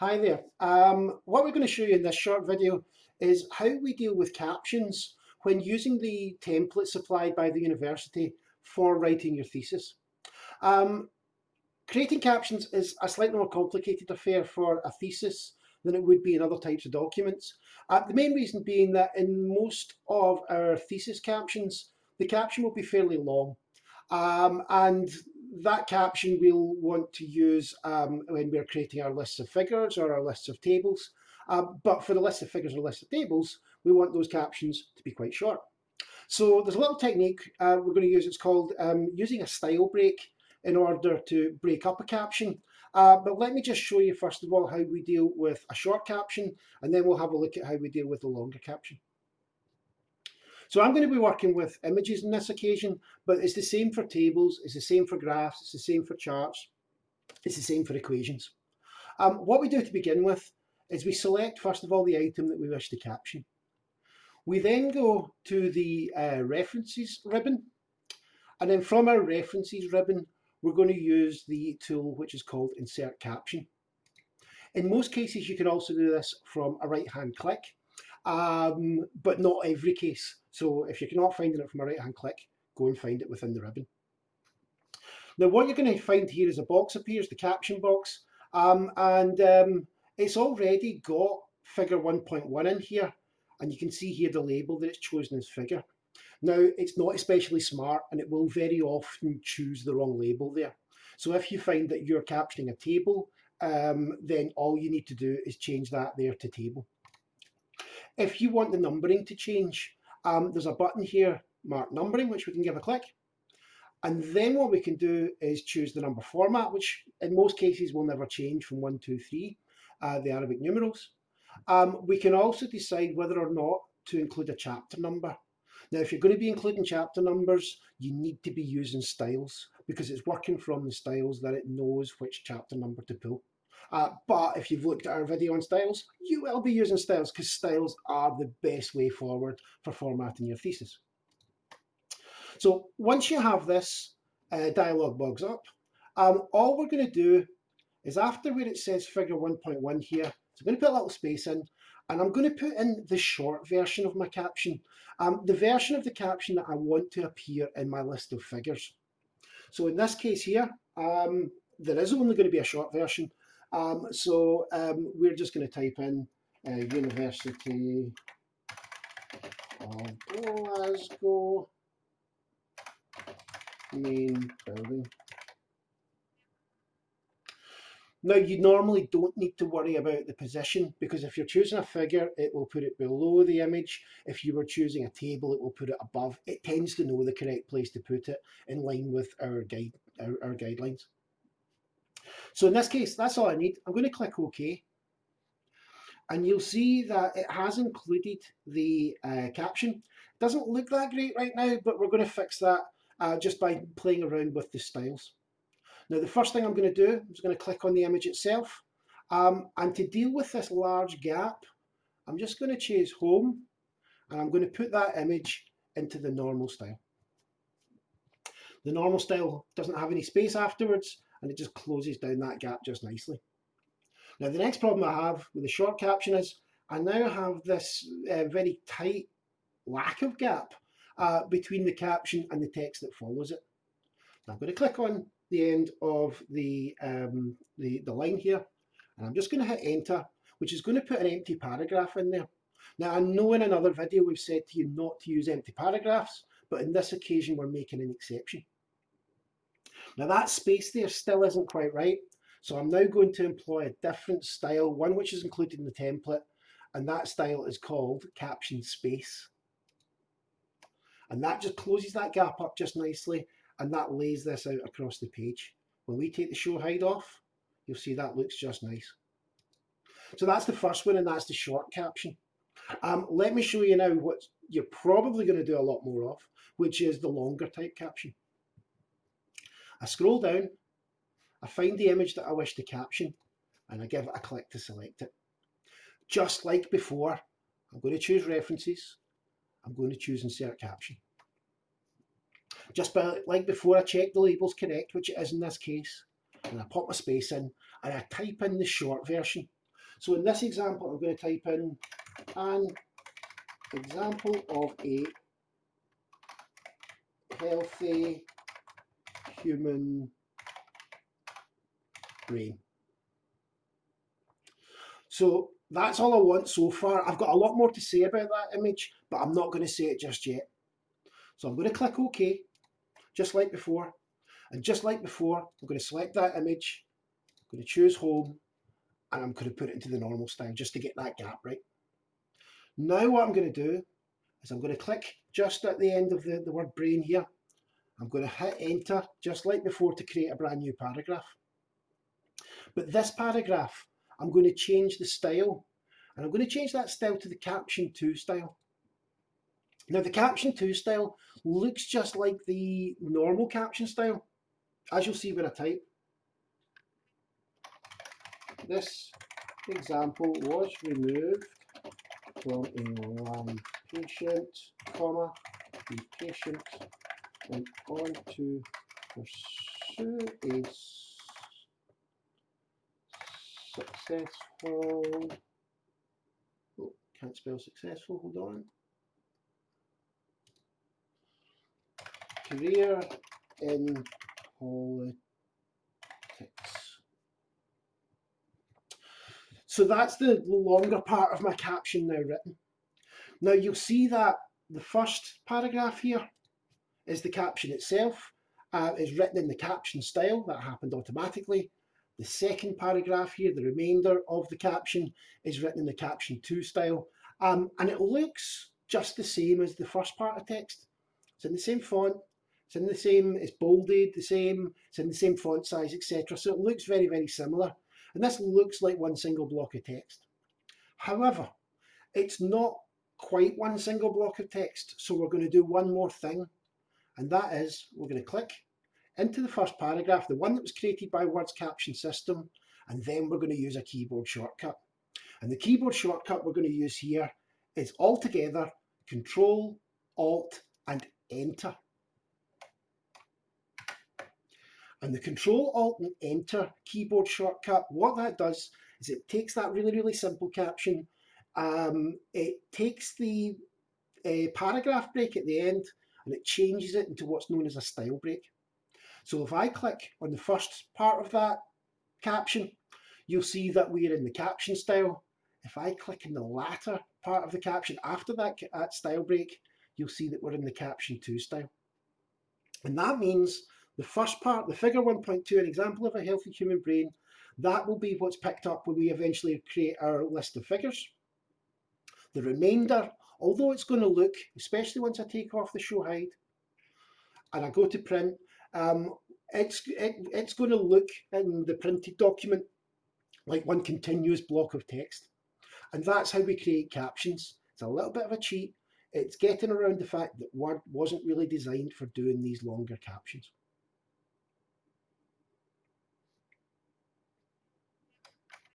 Hi there. What we're going to show you in this short video is how we deal with captions when using the template supplied by the university for writing your thesis. Um, Creating captions is a slightly more complicated affair for a thesis than it would be in other types of documents. The main reason being that in most of our thesis captions, the caption will be fairly long. And that caption we'll want to use when we're creating our lists of figures or our lists of tables. But for the list of figures or list of tables, we want those captions to be quite short. So there's a little technique we're going to use. It's called using a style break in order to break up a caption. But let me just show you first of all how we deal with a short caption, and then we'll have a look at how we deal with a longer caption. So I'm going to be working with images on this occasion, but it's the same for tables, it's the same for graphs, it's the same for charts, it's the same for equations. What we do to begin with is we select first of all the item that we wish to caption. We then go to the references ribbon, and then from our references ribbon we're going to use the tool which is called insert caption. In most cases you can also do this from a right hand click, but not every case. So if you're not finding it from a right hand click, go and find it within the ribbon. Now what you're going to find here is a box appears, the caption box, and it's already got figure 1.1 in here, and you can see here the label that it's chosen as figure. Now it's not especially smart and it will very often choose the wrong label there. So if you find that you're captioning a table, then all you need to do is change that there to table. If you want the numbering to change, there's a button here marked numbering, which we can give a click. And then what we can do is choose the number format, which in most cases will never change from 1, 2, 3, the Arabic numerals. We can also decide whether or not to include a chapter number. Now, if you're going to be including chapter numbers, you need to be using styles because it's working from the styles that it knows which chapter number to pull. But if you've looked at our video on styles, you will be using styles because styles are the best way forward for formatting your thesis. So once you have this dialog box up, all we're going to do is after where it says figure 1.1 here, so I'm going to put a little space in, and I'm going to put in the short version of my caption, the version of the caption that I want to appear in my list of figures. So in this case here, there is only going to be a short version, so we're just going to type in University of Glasgow main building. Now you normally don't need to worry about the position because if you're choosing a figure, it will put it below the image. If you were choosing a table, it will put it above. It tends to know the correct place to put it in line with our guidelines. So in this case, that's all I need. I'm going to click OK. And you'll see that it has included the caption. It doesn't look that great right now, but we're going to fix that just by playing around with the styles. Now the first thing I'm going to do, I'm just going to click on the image itself, and to deal with this large gap, I'm just going to choose home, and I'm going to put that image into the normal style. The normal style doesn't have any space afterwards, and it just closes down that gap just nicely. Now the next problem I have with the short caption is I now have this very tight lack of gap between the caption and the text that follows it. Now I'm going to click on the end of the line here, and I'm just going to hit enter, which is going to put an empty paragraph in there. Now I know in another video we've said to you not to use empty paragraphs, but in this occasion we're making an exception. Now that space there still isn't quite right, so I'm now going to employ a different style, one which is included in the template, and that style is called caption space. And that just closes that gap up just nicely, and that lays this out across the page. When we take the show hide off, you'll see that looks just nice. So that's the first one, and that's the short caption. Let me show you now what you're probably going to do a lot more of, which is the longer type caption. I scroll down, I find the image that I wish to caption, and I give it a click to select it. Just like before, I'm going to choose references, I'm going to choose insert caption. Just like before, I check the label's correct, which it is in this case, and I pop my space in, and I type in the short version. So in this example, I'm going to type in an example of a healthy human brain. So that's all I want so far. I've got a lot more to say about that image, but I'm not going to say it just yet. So I'm going to click OK, just like before. And just like before, I'm going to select that image, I'm going to choose home, and I'm going to put it into the normal style just to get that gap right. Now what I'm going to do is I'm going to click just at the end of the word brain here. I'm going to hit enter just like before to create a brand new paragraph. But this paragraph, I'm going to change the style, and I'm going to change that style to the Caption 2 style. Now the Caption 2 style looks just like the normal caption style, as you'll see when I type. This example was removed from a live patient, comma, the patient went on to pursue a successful, oh, can't spell successful, hold on, career in politics. So that's the longer part of my caption now written. Now you'll see that the first paragraph here is the caption itself. It's written in the caption style, that happened automatically. The second paragraph here, the remainder of the caption, is written in the Caption 2 style. And it looks just the same as the first part of text. It's in the same font, it's in the same, it's bolded the same, it's in the same font size, etc. So it looks very, very similar. And this looks like one single block of text. However, it's not quite one single block of text, so we're going to do one more thing, and that is we're going to click into the first paragraph, the one that was created by Word's caption system, and then we're going to use a keyboard shortcut. And the keyboard shortcut we're going to use here is altogether Control, Alt, and Enter. And the Control, Alt, and Enter keyboard shortcut, what that does is it takes that really, really simple caption, it takes the paragraph break at the end, and it changes it into what's known as a style break. So if I click on the first part of that caption, you'll see that we're in the caption style. If I click in the latter part of the caption after that style break, you'll see that we're in the Caption 2 style. And that means the first part, the figure 1.2, an example of a healthy human brain, that will be what's picked up when we eventually create our list of figures. The remainder, although it's going to look, especially once I take off the show hide and I go to print, it's going to look in the printed document like one continuous block of text. And that's how we create captions. It's a little bit of a cheat. It's getting around the fact that Word wasn't really designed for doing these longer captions.